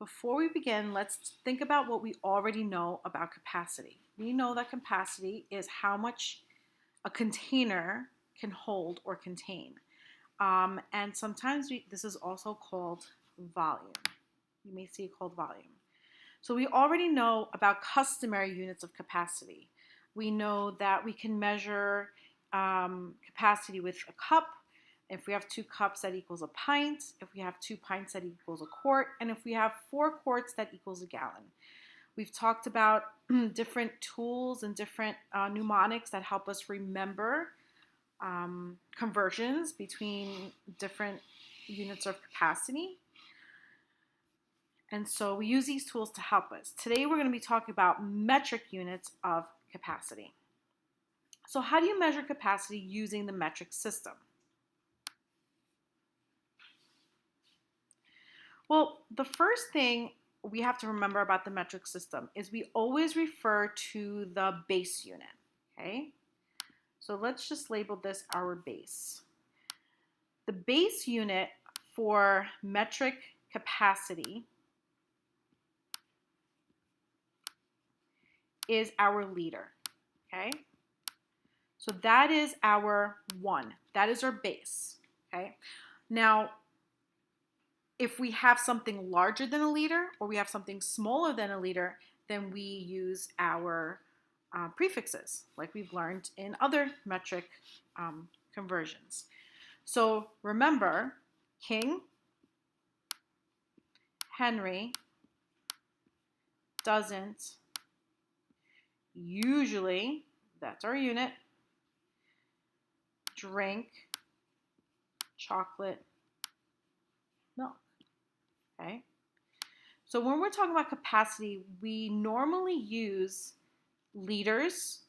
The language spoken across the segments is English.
Before we begin, let's think about what we already know about capacity. We know that capacity is how much a container can hold or contain. And sometimes this is also called volume. You may see it called volume. So we already know about customary units of capacity. We know that we can measure capacity with a cup. If we have 2 cups, that equals a pint. If we have 2 pints, that equals a quart. And if we have 4 quarts, that equals a gallon. We've talked about different tools and different mnemonics that help us remember conversions between different units of capacity. And so we use these tools to help us. Today we're going to be talking about metric units of capacity. So how do you measure capacity using the metric system? Well, the first thing we have to remember about the metric system is we always refer to the base unit, okay? So let's just label this our base. The base unit for metric capacity is our liter, okay? So that is our 1. That is our base, okay? Now, if we have something larger than a liter or we have something smaller than a liter, then we use our prefixes, like we've learned in other metric conversions. So remember, King, Henry, doesn't, usually, that's our unit, drink chocolate milk. Okay. So when we're talking about capacity, we normally use liters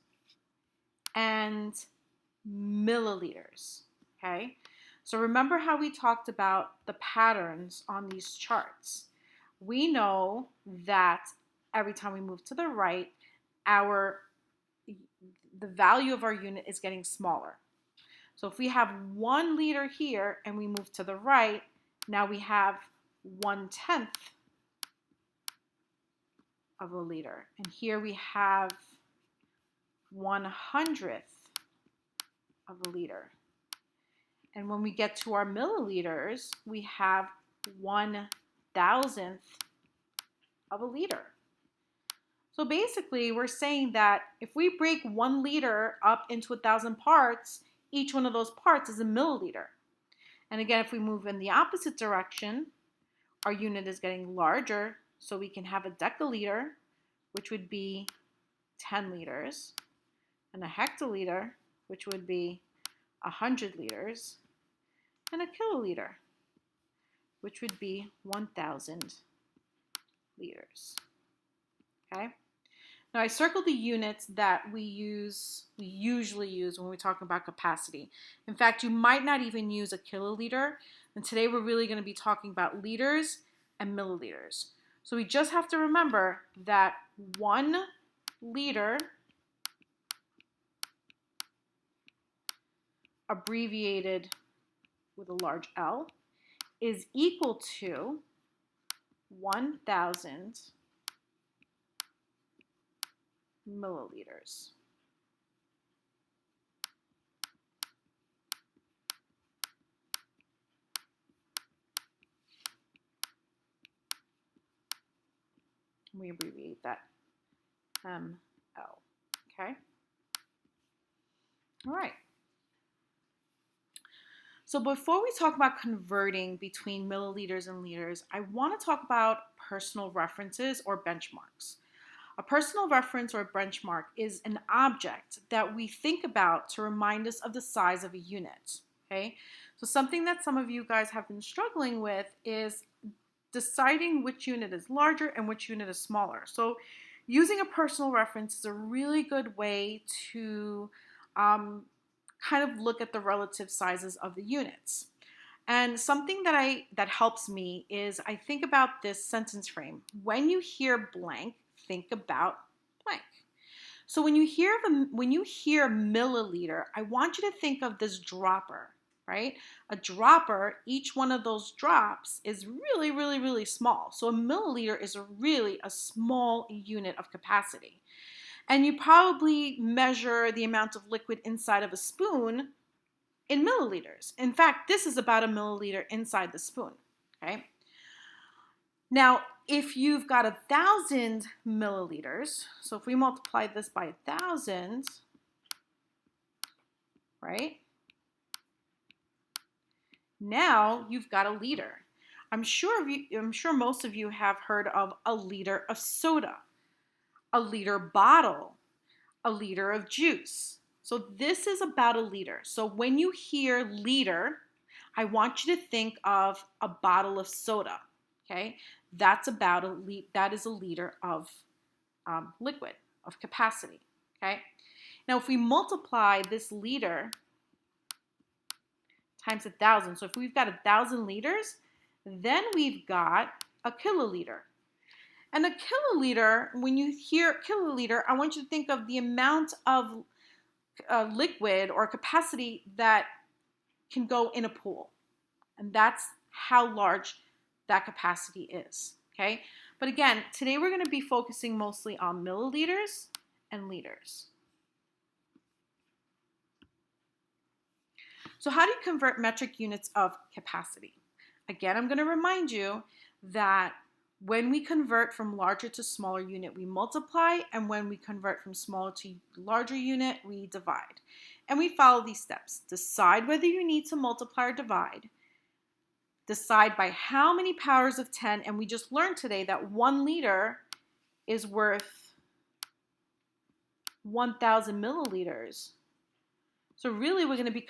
and milliliters. Okay. So remember how we talked about the patterns on these charts. We know that every time we move to the right, the value of our unit is getting smaller. So if we have 1 liter here and we move to the right, now we have 1/10 of a liter. And here we have 1/100th of a liter. And when we get to our milliliters, we have 1,000th of a liter. So basically, we're saying that if we break 1 liter up into 1,000 parts, each one of those parts is a milliliter. And again, if we move in the opposite direction, our unit is getting larger, so we can have a deciliter, which would be 10 liters, and a hectoliter, which would be 100 liters, and a kiloliter, which would be 1,000 liters. Okay? Now I circled the units that we usually use when we're talking about capacity. In fact, you might not even use a kiloliter. And today we're really going to be talking about liters and milliliters. So we just have to remember that 1 liter, abbreviated with a large L, is equal to 1,000 milliliters. We abbreviate that ML. Okay? All right. So before we talk about converting between milliliters and liters, I want to talk about personal references or benchmarks. A personal reference or benchmark is an object that we think about to remind us of the size of a unit. Okay? So something that some of you guys have been struggling with is deciding which unit is larger and which unit is smaller. So using a personal reference is a really good way to kind of look at the relative sizes of the units. And something that helps me is I think about this sentence frame. When you hear blank, think about blank. So when you hear milliliter, I want you to think of this dropper, right? A dropper, each one of those drops is really, really, really small. So a milliliter is really a small unit of capacity. And you probably measure the amount of liquid inside of a spoon in milliliters. In fact, this is about a milliliter inside the spoon, okay? Now, if you've got 1,000 milliliters, so if we multiply this by 1,000, right? Now you've got a liter. I'm sure most of you have heard of a liter of soda, a liter bottle, a liter of juice. So this is about a liter. So when you hear liter, I want you to think of a bottle of soda. Okay, that is a liter of liquid, of capacity. Okay, now if we multiply this liter times 1,000, so if we've got 1,000 liters, then we've got a kiloliter. And a kiloliter, when you hear kiloliter, I want you to think of the amount of liquid or capacity that can go in a pool. And that's how large that capacity is, okay? But again, today we're going to be focusing mostly on milliliters and liters. So how do you convert metric units of capacity? Again, I'm going to remind you that when we convert from larger to smaller unit, we multiply, and when we convert from smaller to larger unit, we divide. And we follow these steps. Decide whether you need to multiply or divide. Decide by how many powers of 10, and we just learned today that 1 liter is worth 1,000 milliliters. So really we're going to be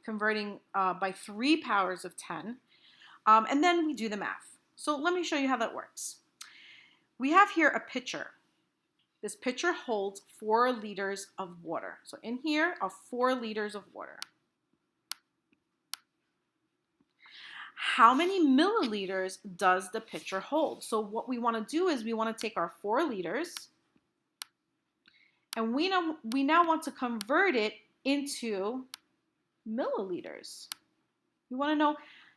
converting by 3 powers of 10, and then we do the math. So let me show you how that works. We have here a pitcher. This pitcher holds 4 liters of water. So in here are 4 liters of water. How many milliliters does the pitcher hold? So what we want to do is we want to take our 4 liters, and we now want to convert it into milliliters. We want to know,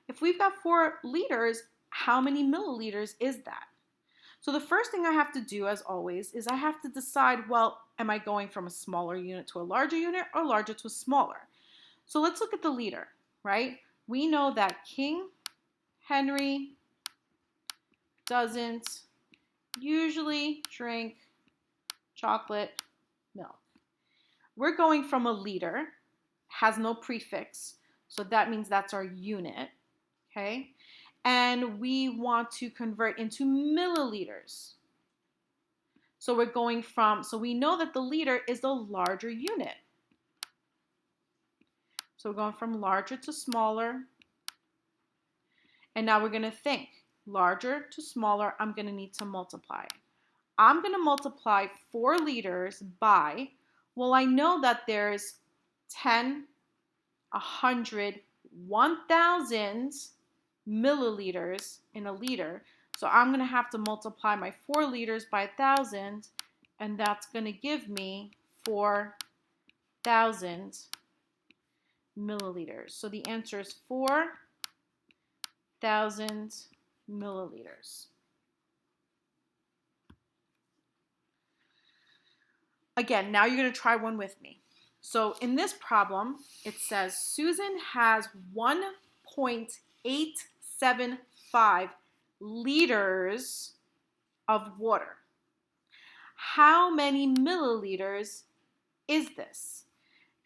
if we've got 4 liters, how many milliliters is that? So the first thing I have to do, as always, is I have to decide, well, am I going from a smaller unit to a larger unit or larger to a smaller? So let's look at the liter, right? We know that King Henry doesn't usually drink chocolate milk. We're going from a liter, has no prefix, so that means that's our unit, okay? And we want to convert into milliliters. So we're going from, so we know that the liter is the larger unit. So we're going from larger to smaller. And now we're going to think, larger to smaller, I'm going to need to multiply. I'm going to multiply 4 liters by, well, I know that there's 10, 100, 1,000 milliliters in a liter. So I'm going to have to multiply my 4 liters by 1,000, and that's going to give me 4,000 milliliters. So the answer is 4,000 milliliters. Again, now you're going to try one with me. So in this problem, it says Susan has 1.875 liters of water. How many milliliters is this?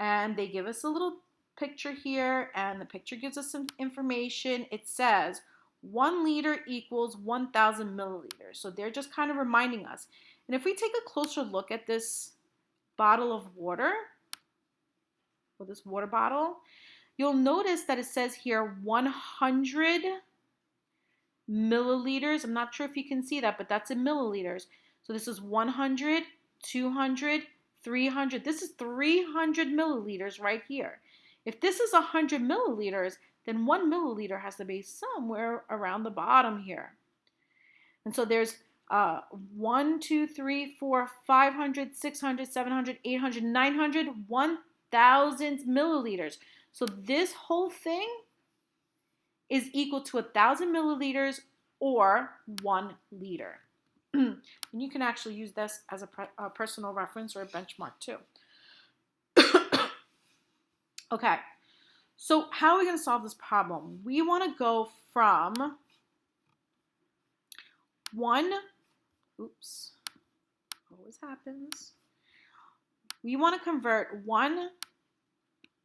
And they give us a little picture here, and the picture gives us some information. It says 1 liter equals 1,000 milliliters. So they're just kind of reminding us. And if we take a closer look at this bottle of water, or this water bottle, you'll notice that it says here 100 milliliters. I'm not sure if you can see that, but that's in milliliters. So this is 100, 200, 300. This is 300 milliliters right here. If this is 100 milliliters, then 1 milliliter has to be somewhere around the bottom here. And so there's 1, 2, 3, 4, 500, 600, 700, 800, 900, 1,000 milliliters. So this whole thing is equal to 1,000 milliliters or 1 liter. And you can actually use this as a personal reference or a benchmark too. Okay, so how are we going to solve this problem? We want to go from always happens. We want to convert 1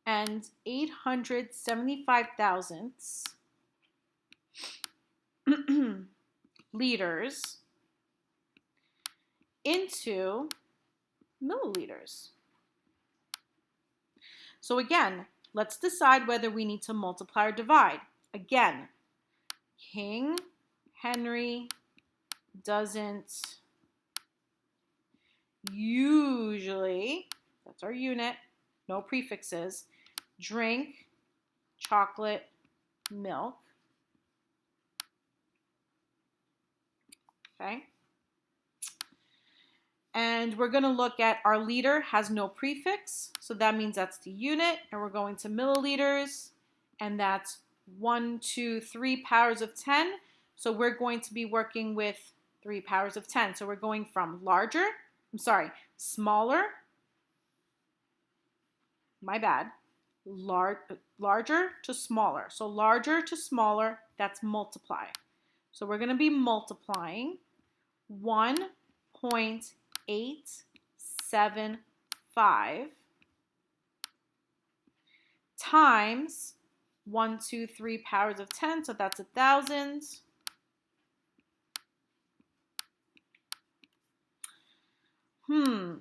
and 875 thousandths liters into milliliters. So again, let's decide whether we need to multiply or divide. Again, King Henry doesn't usually, that's our unit, no prefixes, drink chocolate milk. Okay. And we're going to look at our liter has no prefix, so that means that's the unit, and we're going to milliliters, and that's 1, 2, 3 powers of 10. So we're going to be working with 3 powers of 10. So we're going from smaller, my bad, larger to smaller. So larger to smaller, that's multiply. So we're going to be multiplying 1.875 times 1, 2, 3 powers of 10, so that's 1,000.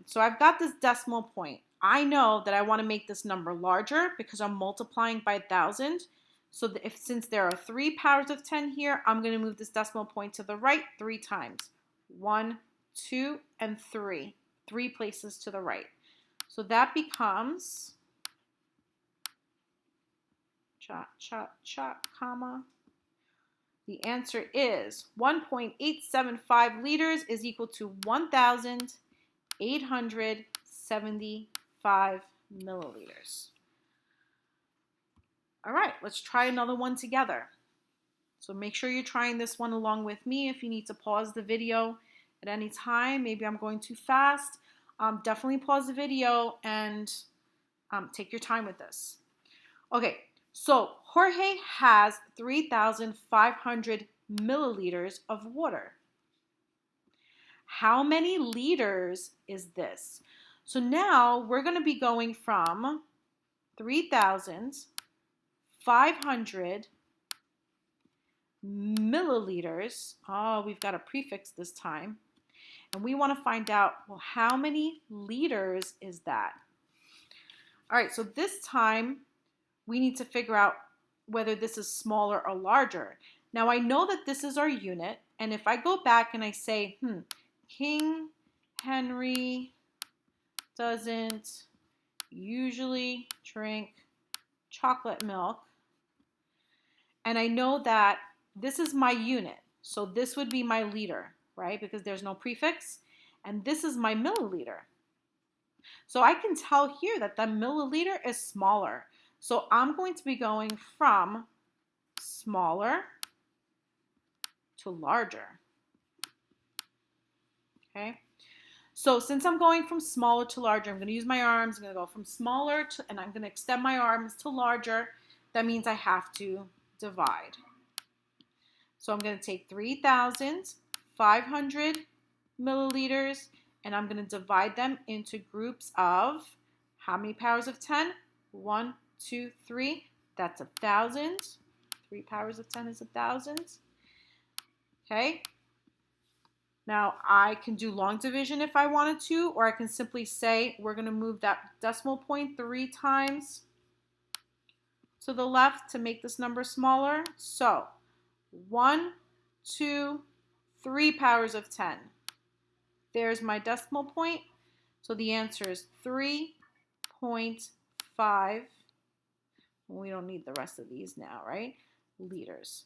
So I've got this decimal point. I know that I want to make this number larger because I'm multiplying by 1,000. So since there are 3 powers of 10 here, I'm going to move this decimal point to the right 3 times. 1, 2, and 3. 3 places to the right. So that becomes, comma. The answer is 1.875 liters is equal to 1,875 milliliters. All right, let's try another one together. So make sure you're trying this one along with me. If you need to pause the video at any time, maybe I'm going too fast, definitely pause the video and take your time with this. Okay, so Jorge has 3,500 milliliters of water. How many liters is this? So now we're going to be going from 3,500 milliliters. Oh, we've got a prefix this time. And we want to find out, well, how many liters is that? All right, so this time we need to figure out whether this is smaller or larger. Now I know that this is our unit, and if I go back and I say, King Henry doesn't usually drink chocolate milk, and I know that this is my unit, so this would be my liter, right? Because there's no prefix, and this is my milliliter. So I can tell here that the milliliter is smaller. So I'm going to be going from smaller to larger. Okay. So since I'm going from smaller to larger, I'm going to use my arms. I'm going to go from smaller to, and I'm going to extend my arms to larger. That means I have to divide. So I'm going to take 3,500 milliliters, and I'm going to divide them into groups of how many powers of 10? 1, 2, 3. That's 1,000. 3 powers of 10 is 1,000. Okay. Now I can do long division if I wanted to, or I can simply say we're going to move that decimal point 3 times to the left to make this number smaller. So 1, 2, 3 powers of 10. There's my decimal point. So the answer is 3.5. We don't need the rest of these now, right? Liters.